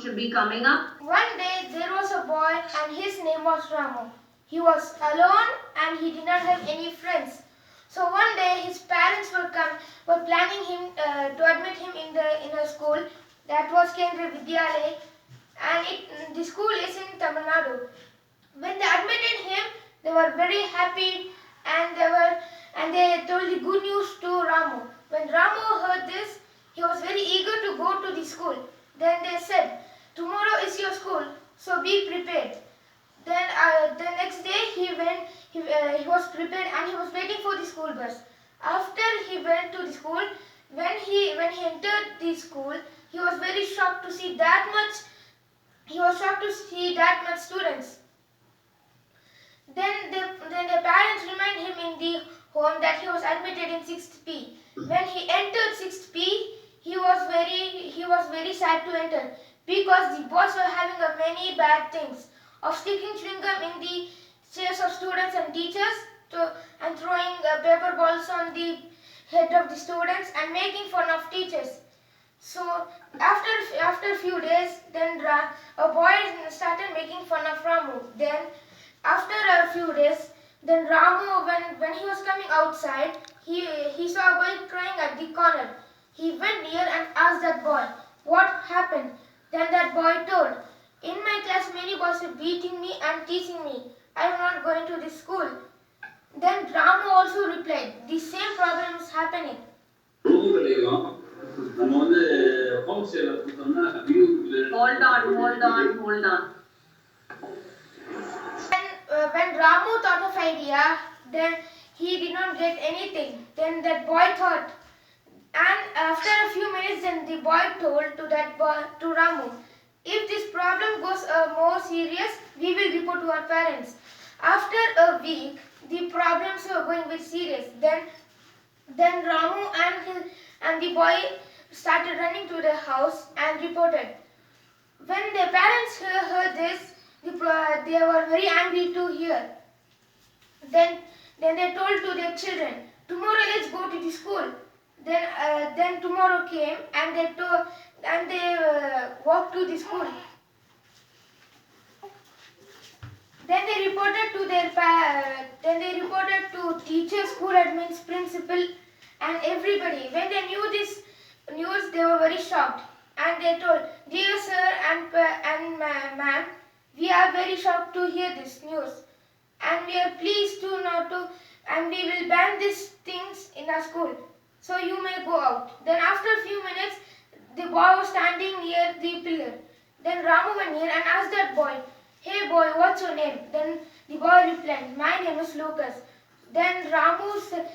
should be coming up. One day there was a boy and his name was Ramu. He was alone and he did not have any friends. So one day his parents were planning him to admit him in a school that was Kendriya Vidyalaya, and the school is in Tamil Nadu. When they admitted him, they were very happy and they told the good news to Ramu. When Ramu heard this, he was very eager to go to the school. Then they said, "Tomorrow is your school, so be prepared." Then the next day he went. He was prepared and he was waiting for the school bus. After he went to the school, when he entered the school, he was very shocked to see that much. He was shocked to see that much students. Then the parents remind him in the home that he was admitted in 6th P. When he entered 6th P, he was very sad to enter because the boys were having many bad things of sticking chewing gum in the chairs of students and teachers and throwing paper balls on the head of the students and making fun of teachers. So after a few days, then a boy started making fun of Ramu. Then after a few days, then Ramu, when he was coming outside, he saw a boy crying at the corner. He went near and asked that boy, "What happened?" Then that boy told, "In my class, many boys are beating me and teasing me. I am not going to this school." Then Ramu also replied, "The same problem is happening." Hold on. When Ramu thought of idea, then he did not get anything. Then that boy thought, and after a few minutes, then the boy told to Ramu, "If this problem goes more serious, we will report to our parents." After a week, the problems were going very serious. Then Ramu and the boy started running to the house and reported. When their parents heard this, they were very angry to hear. Then they told to their children, "Tomorrow let's go to the school." Then tomorrow came and they walked to the school. Then they reported to teachers, school admins, principal, and everybody. When they knew this news, they were very shocked, and they told, "Dear sir and ma'am, we are very shocked to hear this news, and we are pleased to not to, and we will ban these things in our school. So you may go out." Then after a few minutes, the boy was standing near the pillar. Then Ramu went near and asked that boy, "Hey boy, what's your name?" Then the boy replied, "My name is Lucas." Then Ramu said,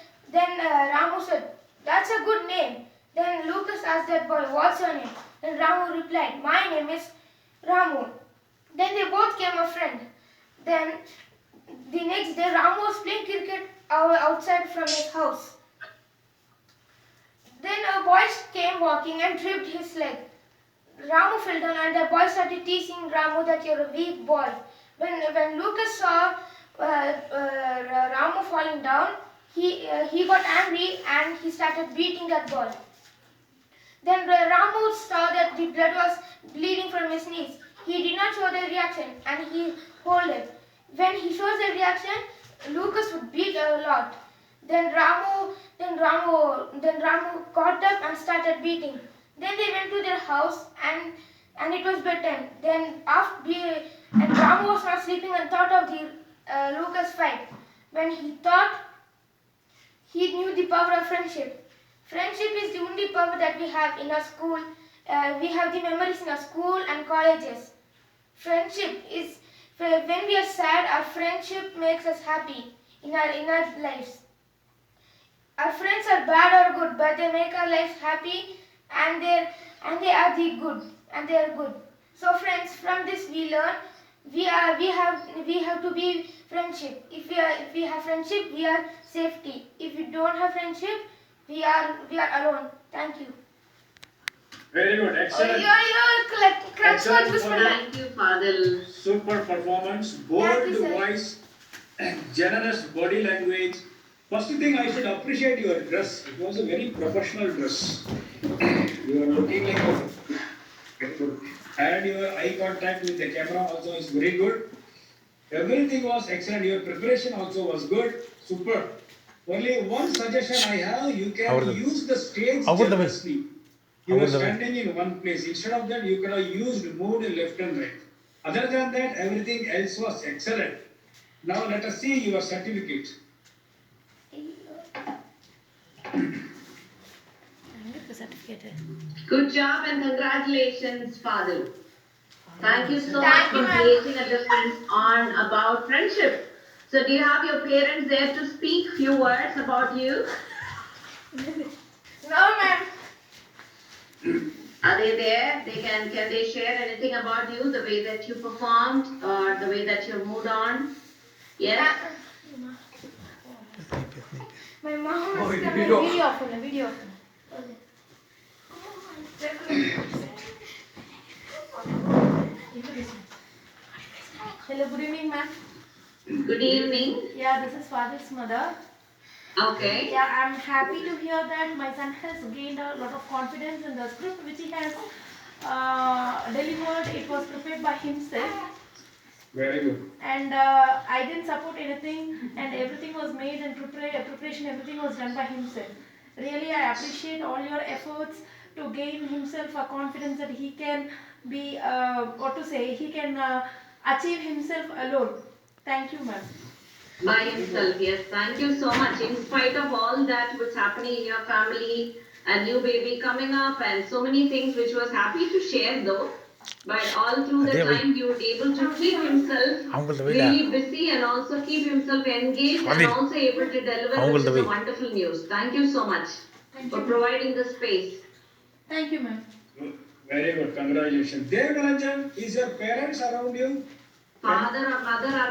"That's a good name." Then Lucas asked that boy, "What's your name?" Then Ramu replied, "My name is Ramu." Then they both became a friend. Then the next day, Ramu was playing cricket outside from his house. Then a boy came walking and tripped his leg. Ramu fell down and the boy started teasing Ramu that "You're a weak boy." When Lucas saw Ramu falling down, he got angry and he started beating that boy. Then Ramu saw that the blood was bleeding from his knees. He did not show the reaction and he held it. When he shows the reaction, Lucas would beat a lot. Then Ramu got up and started beating. Then they went to their house and it was bedtime. Then Ramu was not sleeping and thought of the Lucas fight. When he thought, he knew the power of friendship. Friendship is the only power that we have in our school. We have the memories in our school and colleges. Friendship is, when we are sad, our friendship makes us happy in our lives. Our friends are bad or good, but they make our lives happy, and they are the good, and they are good. So friends, from this we learn we have to be friendship. If we have friendship, we are safety. If we don't have friendship, we are alone. Thank you. Very good, excellent. Thank you, Fadil. Super performance, bold voice, and generous body language. First thing, I should appreciate your dress. It was a very professional dress. You are looking like a and your eye contact with the camera also is very good. Everything was excellent. Your preparation also was good. Super. Only one suggestion I have, you can use the stage generously. You were standing in one place. Instead of that, you could have used moved left and right. Other than that, everything else was excellent. Now let us see your certificate. Good job and congratulations, Fadil. Thank you so much Thank for you, ma'am. creating a difference on about friendship. So do you have your parents there to speak few words about you? No, ma'am. Are they there? Can they share anything about you, the way that you performed or the way that you moved on? Yes? My mom is coming. Video phone. Video phone. Hello, good evening, ma'am. Good evening. Yeah, this is Fadil's mother. Okay. Yeah, I'm happy to hear that my son has gained a lot of confidence in the script which he has delivered. It was prepared by himself. Very good. And I didn't support anything, and everything was made and preparation, everything was done by himself. Really, I appreciate all your efforts to gain himself a confidence that he can be, he can achieve himself alone. Thank you, ma'am. By himself, yes. Thank you so much. In spite of all that was happening in your family, a new baby coming up, and so many things which was happy to share though. But all through the time, you were able to keep himself really busy and also keep himself engaged and also able to deliver, which is a wonderful news. Thank you so much for providing the space. Thank you, ma'am. Very good. Congratulations. Dev Naranjan, is your parents around you? Father or mother are